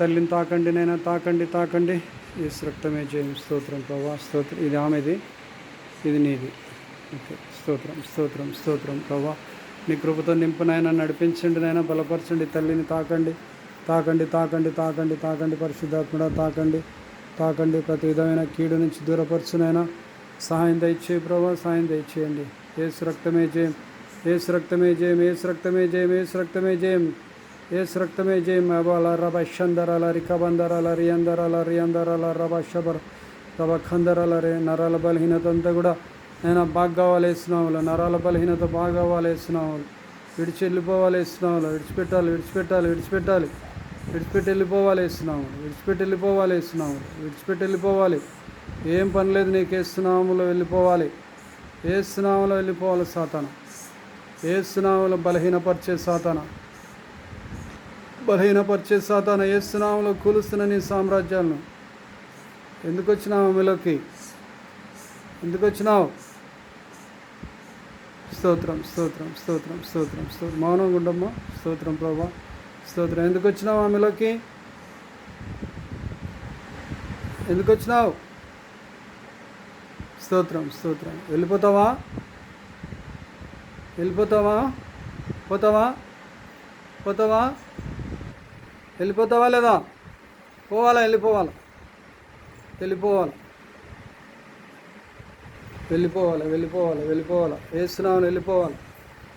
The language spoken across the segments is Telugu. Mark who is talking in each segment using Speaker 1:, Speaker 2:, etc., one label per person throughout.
Speaker 1: తల్లిని తాకండి నైనా, తాకండి. యేసు రక్తమే జయం. స్తోత్రం ప్రభా, స్తోత్రం. ఇది ఆమెది, ఇది నీది. ఓకే, స్తోత్రం ప్రభా. నీ కృపతో నింపునైనా, నడిపించండి నైనా, బలపరచండి. తల్లిని తాకండి. పరిశుద్ధాత్మడా తాకండి. ప్రతి విధమైన కీడు నుంచి దూరపరచునైనా సహాయం దయచేయి ప్రభా, సహాయం దయచేయండి. యేసు రక్తమే జయం. యేసు రక్తమే జయం. అబాల రబ షందరాల రికబందరాల రియందరాల రబ షబర్ రబ ఖందరాల రే. నరాల బలహీనత అంతా కూడా నేను బాగా కావాలేస్తున్నావులు. నరాల బలహీనత బాగా కావాలేస్తున్నావులు. విడిచి వెళ్ళిపోవాలేస్తున్నావులు. విడిచిపెట్టి వెళ్ళిపోవాలి. ఏం పని లేదు నీకు. ఏసునామములో వెళ్ళిపోవాలి. సాతాను. ఏసునామములో బలహీనపరిచే సాతాన. ఏసునామములో కూలుస్తున్న నీ సామ్రాజ్యాలను. ఎందుకు వచ్చినావు మీలోకి? స్తోత్రం. మౌనం గుండమ్మా. స్తోత్రం ప్రభా, స్తోత్రం. ఎందుకు వచ్చినావు ఆమెలోకి? స్తోత్రం. వెళ్ళిపోతావా? వెళ్ళిపోతావా లేదా? వెళ్ళిపోవాలి.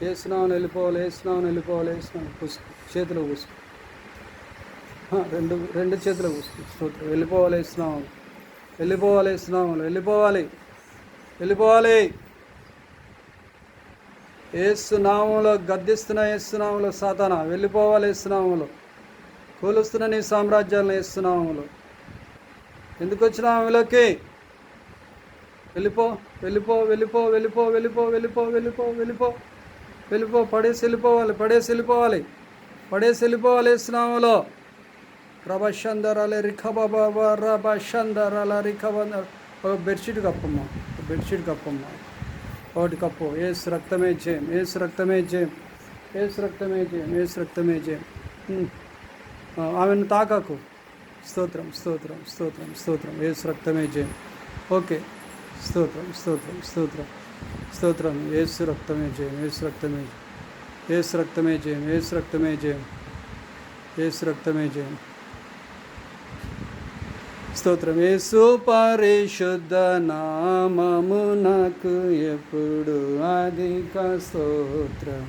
Speaker 1: ఏసునామములో వెళ్ళిపోవాలి. పూసుకో, చేతిలో పూసుకో. రెండు చేతిలో పూసుకో. స్తోత్రం. వెళ్ళిపోవాలి. ఏసునామములో గద్దిస్తున్న ఏసునామములో సాతానా వెళ్ళిపోవాలి. ఏసునామములో కూలుస్తున్న నీ సామ్రాజ్యాలను ఏసునామములో. ఎందుకు వచ్చిన ఆమెలోకి? వెళ్ళిపో. పడేసి వెళ్ళిపోవాలి. ఏసునామములో. రబషందరాలే రిఖబాబా రబషందరాల రిఖబందర. ఒక బెడ్షీట్ కప్పమ్మా. ఒకటి కప్పు. ఏసు రక్తమే జయం. ఆమెను తాకాకు. స్తోత్రం. ఏసు రక్తమే జయం. ఓకే, స్తోత్రం. ఏసు రక్తమే జయం. స్తోత్రం. యేసు పరిశుద్ధ నామమునకు ఎప్పుడు అధిక స్తోత్రం.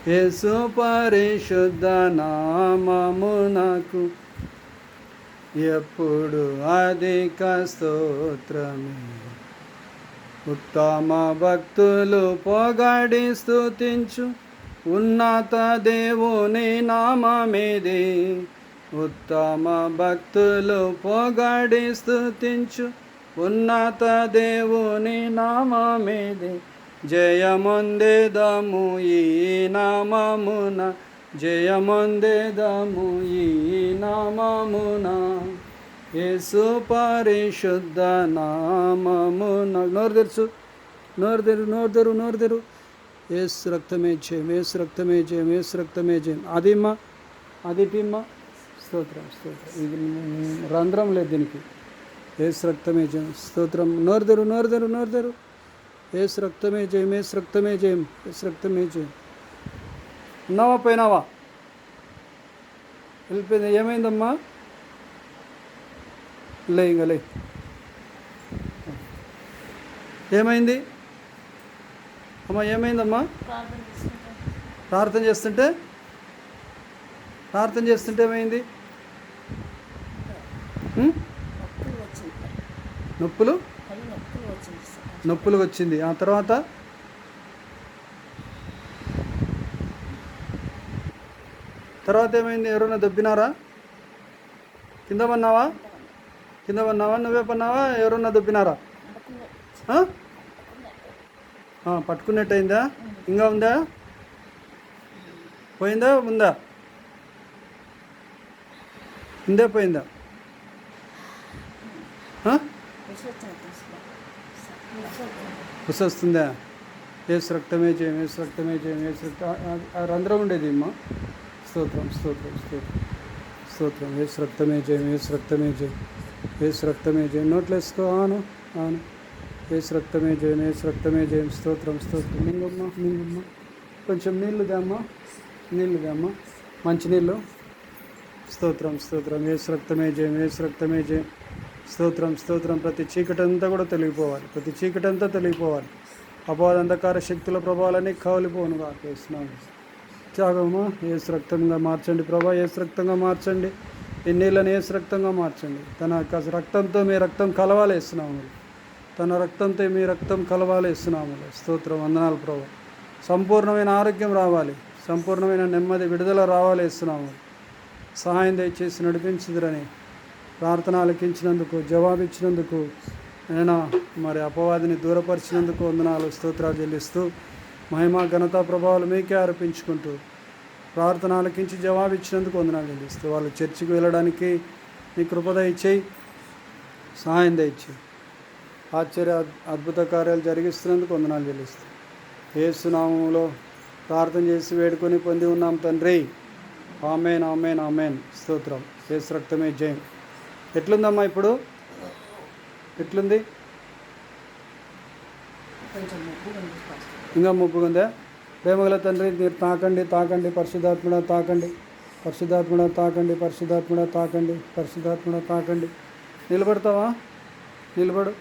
Speaker 1: యేసు పరిశుద్ధ నామమునకు ఎప్పుడు అధిక స్తోత్రమే. ఉత్తమ భక్తులు పొగడి స్తుతించు ఉన్నత దేవుని నామమిది. ఉత్తమ భక్తులు పొగడి స్తుతించు ఉన్నత దేవుని నామమిది. జయమొందెదము ఈ నామమున. యేసు పరిశుద్ధ నామమున. నోరు తెరు. యేసు రక్తమే జయం. అది టిమ్మా. స్తోత్రం. ఇది రంధ్రం లేదు దీనికి. యేసు రక్తమే జయం. స్తోత్రం. నోరు తెరు. యేసు రక్తమే జయం. ఉన్నావా, పోయినావా? వెళ్ళిపోయింది. ఏమైందమ్మా? లే. ఏమైంది అమ్మా? ఏమైందమ్మా? ప్రార్థన చేస్తుంటే ఏమైంది? నొప్పులు వచ్చింది. ఆ తర్వాత ఏమైంది? ఎవరైనా దొబ్బినారా? కింద పన్నావా? నువ్వే పన్నావా? ఎవరన్నా దొబ్బినారా? పట్టుకున్నట్టయిందా? ఇంకా ఉందా? పోయిందా? ఉందా? ఉందే, పోయిందా? వస్తుందా? యేసు రక్తమే జయం. రంధ్రం ఉండేది అమ్మా. స్తోత్రం. స్తోత్రం. యేసు రక్తమే జయం, యేసు రక్తమే జయం, యేసు రక్తమే జయం. నోట్లో వేసుకో. అవును అవును. యేసు రక్తమే జయం, యేసు రక్తమే జయం. స్తోత్రం స్తోత్రం. మింగమ్మ కొంచెం నీళ్ళు దామ్మా, నీళ్ళు దామ్మా, మంచినీళ్ళు. స్తోత్రం స్తోత్రం. యేసు రక్తమే జయం, యేసు రక్తమే జయం. స్తోత్రం స్తోత్రం. ప్రతి చీకటి అంతా కూడా తొలగిపోవాలి, ప్రతి చీకటి అంతా తొలగిపోవాలి. అపవాద అంధకార శక్తుల ప్రభావాలన్నీ కావలిపోను కాక వేస్తున్నాను. త్యాగమా యేసు రక్తంగా మార్చండి ప్రభా, యేసు రక్తంగా మార్చండి. ఈ నీళ్ళని యేసు రక్తంగా మార్చండి. తన రక్తంతో మీ రక్తం కలవాలేస్తున్నాము, తన రక్తంతో మీ రక్తం కలవాలేస్తున్నాము. స్తోత్రం, వందనాలు ప్రభా. సంపూర్ణమైన ఆరోగ్యం రావాలి, సంపూర్ణమైన నెమ్మది విడుదల రావాలేస్తున్నాము. సహాయం దయచేసి నడిపించుదురని ప్రార్థన ఆలకించినందుకు, జవాబిచ్చినందుకు, నేను మరి అపవాదిని దూరపరిచినందుకు వందనాలు, స్తోత్రాలు చెల్లిస్తూ మహిమ ఘనత ప్రభావాలు మీకే ఆరోపించుకుంటూ ప్రార్థన ఆలకించి జవాబిచ్చినందుకు వందనాలు చెల్లిస్తూ వాళ్ళు చర్చికి వెళ్ళడానికి నీ కృపద ఇచ్చేయి, సహాయం దయచేయి. ఆశ్చర్య అద్భుత కార్యాలు జరిగిస్తున్నందుకు వందనాలు చెల్లిస్తూ యేసు నామములో ప్రార్థన చేసి వేడుకొని పొంది ఉన్నాం తండ్రి. ఆమేన్ ఆమేన్ ఆమేన్. స్తోత్రం. యేసు రక్తమే జయం. ఎట్లుందమ్మా ఇప్పుడు? ఎట్లుంది? ఇంకా ముప్పుకుందా? ప్రేమగల తండ్రి మీరు తాకండి, తాకండి, పరిశుద్ధాత్మడ తాకండి, పరిశుద్ధాత్మడ తాకండి, పరిశుద్ధాత్మడ తాకండి, పరిశుద్ధాత్మడ తాకండి. నిలబడతావా? నిలబడు.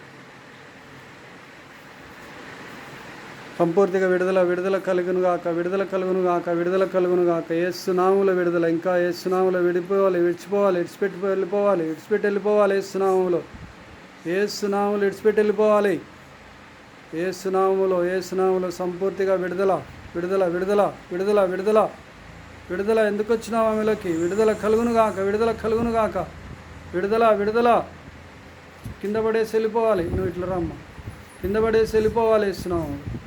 Speaker 1: సంపూర్తిగా విడుదల విడుదల కలుగును గాక, విడుదల కలుగును గాక, విడుదల కలుగును గాక. యేసునామములో విడుదల. ఇంకా యేసునామములో విడిపోవాలి, విడిచిపోవాలి, విడిచిపెట్టి వెళ్ళిపోవాలి, విడిచిపెట్టి వెళ్ళిపోవాలి. యేసునామములో, యేసునామములో విడిచిపెట్టి వెళ్ళిపోవాలి. యేసునామములో, యేసునామములో సంపూర్తిగా విడుదల విడుదల విడుదల విడుదల విడుదల విడుదల. ఎందుకు వచ్చినావు ఆమెలోకి? విడుదల కలుగును గాక, విడుదల కలుగును గాక, విడుదల విడుదల. కింద పడేసి వెళ్ళిపోవాలి. నువ్వు ఇట్లా రమ్మ, కింద పడేసి వెళ్ళిపోవాలి. యేసునామములో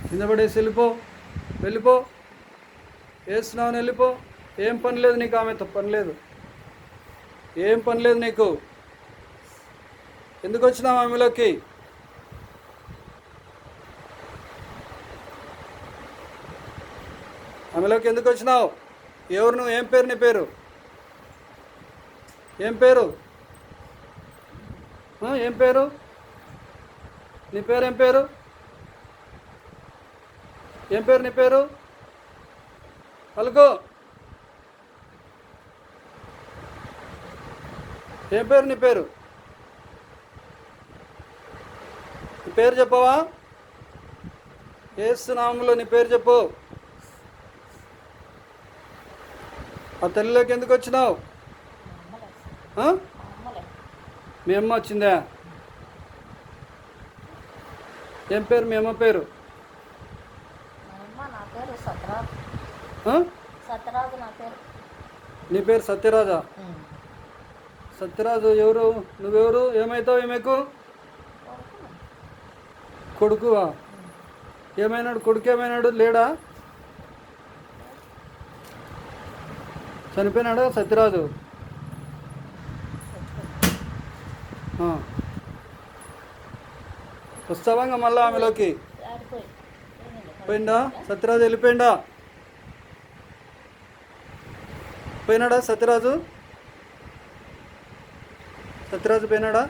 Speaker 1: కింద పడేసి వెళ్ళిపో, వెళ్ళిపో. యేసునామములో వెళ్ళిపో. ఏం పని లేదు నీకు ఆమెతో, పని లేదు, ఏం పని లేదు నీకు. ఎందుకు వచ్చినావు ఆమెలోకి? ఆమెలోకి ఎందుకు వచ్చినావు? ఎవరు నువ్వు? ఏం పేరు నీ పేరు? ఏం పేరు? ఏం పేరు? నీ పేరు ఏం పేరు? ఏం పేరు నీ పేరు? పలుకో. ఏం పేరు నీ పేరు? నీ పేరు చెప్పవా? యేసు నామములో నీ పేరు చెప్పు. ఆ తల్లిలోకి ఎందుకు వచ్చినావు? మీ అమ్మ వచ్చిందా? ఏం పేరు మీ అమ్మ పేరు? నీ పేరు సత్యరాజా? సత్యరాజు ఎవరు? నువ్వెవరు? ఏమవుతావు? ఏమైకు కొడుకువా? ఏమైనాడు కొడుకు? ఏమైనాడు? లేడా? చనిపోయినాడా సత్యరాజు? వస్తావా ఇంకా మళ్ళా ఆమెలోకి? పోయిందా సత్యరాజు? వెళ్ళిపోయిందా? పోయినాడా సత్యరాజు? సత్యరాజు పోయినాడా?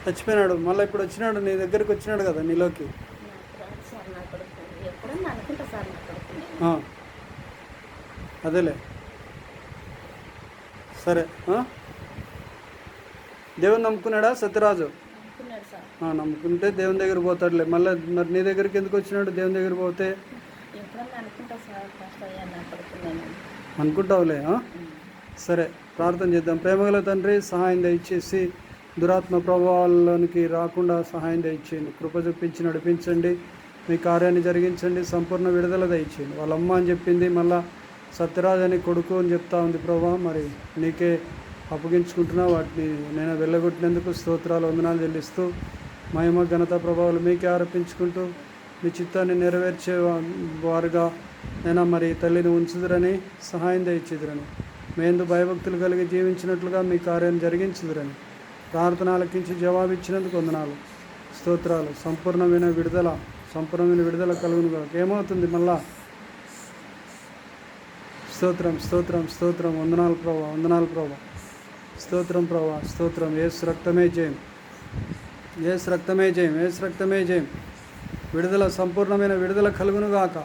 Speaker 1: చచ్చిపోయినాడు. మళ్ళీ ఇప్పుడు వచ్చినాడు, నీ దగ్గరికి వచ్చినాడు కదా నీలోకి. అదేలే, సరే. దేవుని నమ్ముకున్నాడా సత్యరాజు? నమ్ముకుంటే దేవుని దగ్గర పోతాడులే. మళ్ళీ మరి నీ దగ్గరికి ఎందుకు వచ్చినాడు? దేవుని దగ్గర పోతే అనుకుంటావులే. సరే, ప్రార్థన చేద్దాం. ప్రేమగల తండ్రి, సహాయం దయచేసి దురాత్మ ప్రభావాల్లోనికి రాకుండా సహాయం దయచేయండి. కృప చూపించి నడిపించండి. మీ కార్యాన్ని జరిగించండి. సంపూర్ణ విడుదల దయచేయండి. వాళ్ళ అమ్మ అని చెప్పింది, మళ్ళా సత్యరాజు అని కొడుకు అని చెప్తా ఉంది ప్రభా. మరి నీకే అప్పగించుకుంటున్నా. వాటిని నేను వెళ్ళగొట్టినందుకు స్తోత్రాలు, వందనాలు చెల్లిస్తూ మహిమ ఘనత ప్రభావాలు మీకే ఆరోపించుకుంటూ మీ చిత్తాన్ని నెరవేర్చే వారుగా నేను మరి తల్లిని ఉంచుదురని, సహాయం దయచేదురని, మేందు భయభక్తులు కలిగి జీవించినట్లుగా మీ కార్యాన్ని జరిగించుదురని ప్రార్థన ఆలకించి జవాబిచ్చినందుకు వందనాలు, స్తోత్రాలు. సంపూర్ణమైన విడుదల, సంపూర్ణమైన విడుదల కలుగునుగా. ఏమవుతుంది మళ్ళా? స్తోత్రం స్తోత్రం స్తోత్రం. వందనాలు ప్రభా, వందనాలు ప్రభా. స్తోత్రం ప్రభా, స్తోత్రం. యేసు రక్తమే జయం, యేసు రక్తమే జయం, యేసు రక్తమే జయం. విడుదల, సంపూర్ణమైన విడుదల కలుగునుగాక,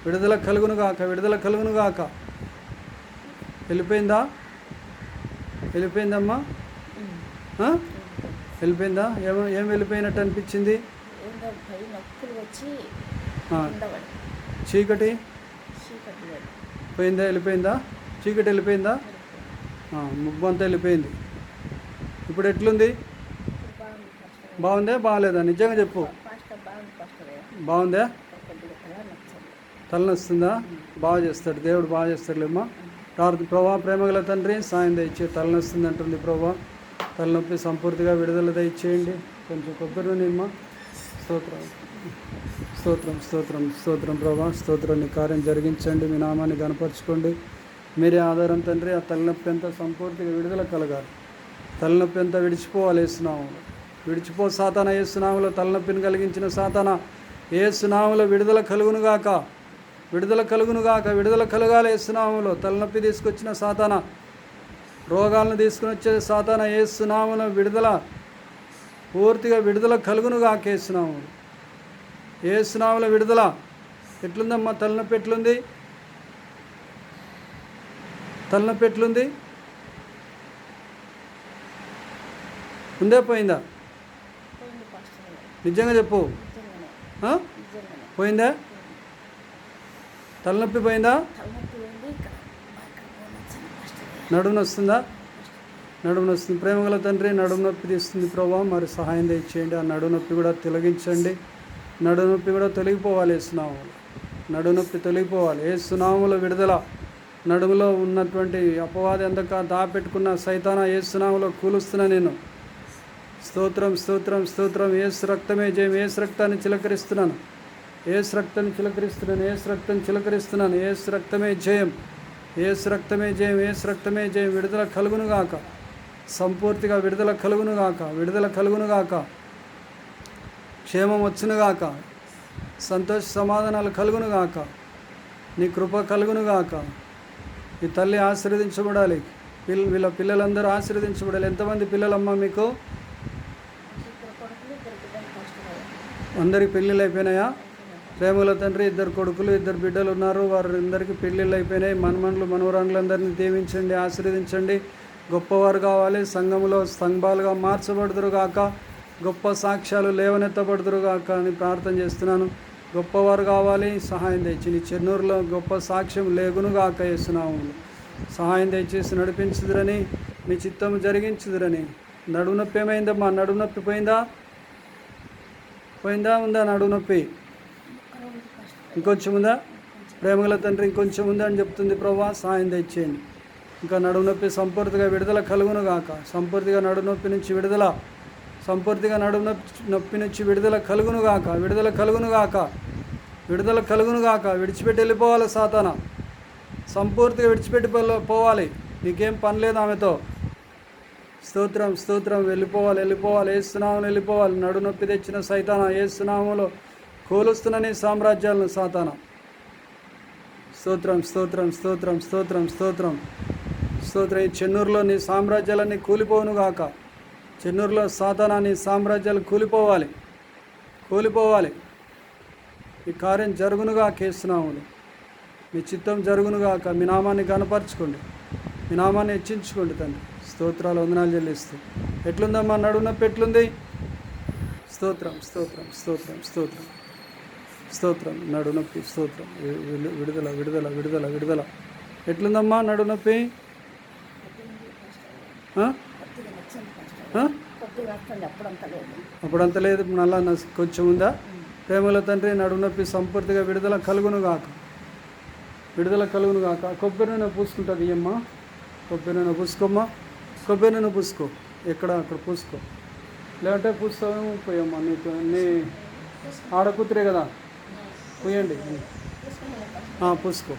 Speaker 1: విడుదల కలుగునుగాక, విడుదల కలుగునుగాక. వెళ్ళిపోయిందా? వెళ్ళిపోయిందమ్మా? వెళ్ళిపోయిందా? ఏం వెళ్ళిపోయినట్టు అనిపించింది? చీకటి పోయిందా? వెళ్ళిపోయిందా? చీకటి వెళ్ళిపోయిందా? ముబ్బు అంతా వెళ్ళిపోయింది. ఇప్పుడు ఎట్లుంది? బాగుందా బాగాలేదా? నిజంగా చెప్పు. బాగుందా? తలనొస్తుందా? బాగా చేస్తాడు దేవుడు, బాగా చేస్తాడులేమ్మా. ప్రభా, ప్రేమగల తండ్రి, సాయం దయచే. తలనొస్తుంది అంటుంది ప్రభా, తలనొప్పి సంపూర్తిగా విడుదల దయచేయండి. కొంచెం కొబ్బరి నూనెమ్మా. స్తోత్రం స్తోత్రం స్తోత్రం స్తోత్రం ప్రభా, స్తోత్రం. నీ కార్యం జరిగించండి, మీ నామాన్ని గనపరచుకోండి. మీరే ఆధారం తండ్రి. ఆ తలనొప్పి అంతా సంపూర్తిగా విడుదల కలగాలి. తలనొప్పి అంతా విడిచిపోవాలి యేసునామములో. విడిచిపో సాతానా, యేసునామములో. తలనొప్పిని కలిగించిన సాతానా, యేసునామములో విడుదల కలుగునుగాక, విడుదల కలుగునుగాక, విడుదల కలగాలి యేసునామములో. తలనొప్పి తీసుకొచ్చిన సాతానా, రోగాలను తీసుకుని వచ్చే సాతానా, యేసునామములో విడుదల, పూర్తిగా విడుదల కలుగునుగాక యేసునామములో. యేసునామములో విడుదల. ఎట్లుందమ్మా తలనొప్పి? ఎట్లుంది తలనొప్పి? ఎట్లుంది? ఉందే పోయిందా? నిజంగా చెప్పు. పోయిందా? తలనొప్పి పోయిందా? నడుము వస్తుందా? నడుము వస్తుంది. ప్రేమగల తండ్రి, నడుము నొప్పి తీస్తుంది ప్రభావ, మరి సహాయం తెచ్చేయండి. ఆ నడుము నొప్పి కూడా తొలగించండి. నడుము నొప్పి కూడా తొలగిపోవాలి యేసునామములో. నడుము నొప్పి తొలగిపోవాలి యేసునామములో. విడుదల. నడుములో ఉన్నటువంటి అపవాది అంతక దాపెట్టుకున్న సైతానా, యేసునామములో కూలుస్తున్నా నేను. స్తోత్రం స్తోత్రం స్తోత్రం. యేసు రక్తమే జయం. యేసు రక్తాన్ని చిలకరిస్తున్నాను, యేసు రక్తాన్ని చిలకరిస్తున్నాను, యేసు రక్తం చిలకరిస్తున్నాను. యేసు రక్తమే జయం, యేసు రక్తమే జయం, యేసు రక్తమే జయం. విడుదల కలుగునుగాక, సంపూర్తిగా విడుదల కలుగునుగాక, విడుదల కలుగునుగాక. క్షేమం వచ్చునుగాక, సంతోష సమాధానాలు కలుగునుగాక, నీ కృప కలుగునుగాక. ఈ తల్లి ఆశీర్వదించబడాలి, వీళ్ళ పిల్లలందరూ ఆశీర్వదించబడాలి. ఎంతమంది పిల్లలమ్మా మీకు? అందరికి పెళ్ళిళ్ళు అయిపోయినాయా? ప్రేమల తండ్రి, 2 కొడుకులు 2 బిడ్డలు ఉన్నారు. వారందరికీ పెళ్ళిళ్ళు అయిపోయినాయి. మనమనులు మనవరాండ్లందరినీ దీవించండి, ఆశీర్వదించండి. గొప్పవారు కావాలి, సంఘములో స్తంభాలుగా మార్చబడుదురుగాక, గొప్ప సాక్ష్యాలు లేవనెత్తబడుదురుగాక అని ప్రార్థన చేస్తున్నాను. గొప్పవారు కావాలి, సహాయం తెచ్చి నీ చెన్నూరులో గొప్ప సాక్ష్యం లేగునుగాక యేసునామములో. సహాయం దయచేసి నడిపించుదురని, నీ చిత్తము జరిగించుదురని. నడుము నొప్పి ఏమైందమ్మా? నడుము నొప్పి పోయిందా? పోయిందా? ఉందా నడుము నొప్పి? ఇంకొంచెం ఉందా? ప్రేమగల తండ్రి, ఇంకొంచెం ఉందా అని చెప్తుంది ప్రభా, సహాయం తెచ్చేయండి. ఇంకా నడుము నొప్పి సంపూర్తిగా విడుదల కలుగునుగాక, సంపూర్తిగా నడుము నొప్పి నుంచి విడుదల, సంపూర్తిగా నడుము నొప్పి నుంచి విడుదల కలుగునుగాక, విడుదల కలుగునుగాక, విడుదల కలుగునుగాక. విడిచిపెట్టి వెళ్ళిపోవాలి సాతానా, సంపూర్తిగా విడిచిపెట్టి పోవాలి. నీకేం పని లేదు ఆమెతో. స్తోత్రం స్తోత్రం. వెళ్ళిపోవాలి, వెళ్ళిపోవాలి యేసునామములో వెళ్ళిపోవాలి. నడు నొప్పి తెచ్చిన సైతానా, యేసునామములో కూలుస్తున్న నీ సామ్రాజ్యాలను సాతానా. స్తోత్రం స్తోత్రం స్తోత్రం స్తోత్రం స్తోత్రం స్తోత్రం. ఈ చెన్నూరులో నీ సామ్రాజ్యాలన్నీ కూలిపోవునుగాక. చెన్నూరులో సాతానా, నీ సామ్రాజ్యాలు కూలిపోవాలి, కూలిపోవాలి. ఈ కార్యం జరుగునుగా యేసునామములో. మీ చిత్తం జరుగునుగాక. మీ నామాన్ని గనపరచుకోండి, మీ నామాన్ని హెచ్చించుకోండి తండ్రి. స్తోత్రాలు, వందనాలు చెల్లిస్తూ. ఎట్లుందమ్మా నడుము నొప్పి? ఎట్లుంది? స్తోత్రం స్తోత్రం స్తోత్రం స్తోత్రం స్తోత్రం. నడుము నొప్పి స్తోత్రం. విడుదల విడుదల విడుదల విడుదల. ఎట్లుందమ్మా నడుము నొప్పి? అప్పుడంత లేదు, నల్లా కొంచెం ఉందా? ప్రేమల తండ్రి, నడుము నొప్పి సంపూర్తిగా విడుదల కలుగునుగాక, విడుదల కలుగునుగాక. కొబ్బరి నూనె పూసుకుంటుంది అమ్మా, కొబ్బరి నూనె పూసుకోమ్మా, కొబ్బరి నూనె పూసుకో. ఎక్కడ అక్కడ పూసుకో, లేదంటే పూస్తావేమో. పోయమ్మా, నీకు నీ ఆడకూతురే కదా, పోయండి. పూసుకో.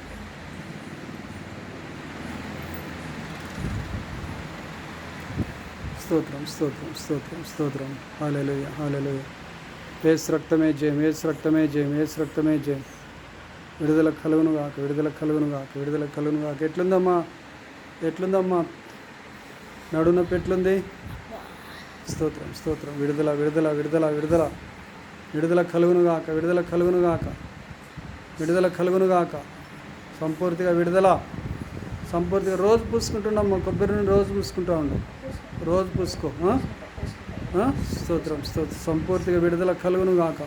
Speaker 1: స్తోత్రం స్తోత్రం స్తోత్రం స్తోత్రం. హల్లెలూయా హల్లెలూయా. యేసు రక్తమే జయం, యేసు రక్తమే జయం, యేసు రక్తమే జయం. విడుదల కలుగును గాక, విడుదల కలుగును గాక, విడుదల కలుగును గాక. ఎట్లుందమ్మా నడునొప్పి ఎట్లుంది? స్తోత్రం స్తోత్రం. విడుదల విడుదల విడుదల విడుదల విడుదల కలుగును గాక, విడుదల కలుగును గాక, విడుదల కలుగును గాక. సంపూర్తిగా విడుదల, సంపూర్తిగా. రోజు పూసుకుంటున్నామ్మా, కొబ్బరి నూనె రోజు పూసుకుంటా ఉండు, రోజు పూసుకో. స్తోత్రం స్తోత్రం. సంపూర్తిగా విడుదల కలుగును గాక,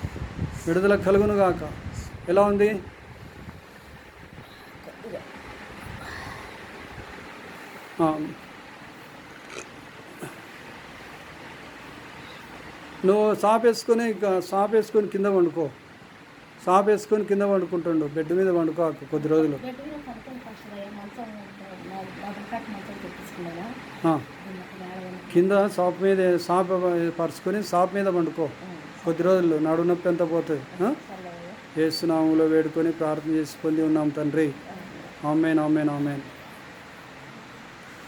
Speaker 1: విడుదల కలుగును గాక. ఎలా ఉంది? నువ్వు సాప్ వేసుకొని కింద వండుకో, సాప్ వేసుకొని కింద వండుకుంటుండు, బెడ్ మీద వండుకో కొద్ది రోజులు. కింద సాప్ పరుచుకొని సాప్ మీద వండుకో కొద్ది రోజులు, నడు నొప్పి ఎంత పోతుంది. యేసు నామములో వేడుకొని ప్రార్థన చేసి పొంది ఉన్నాం తండ్రి. ఆమేన్ ఆమేన్ ఆమేన్.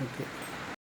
Speaker 1: ఓకే.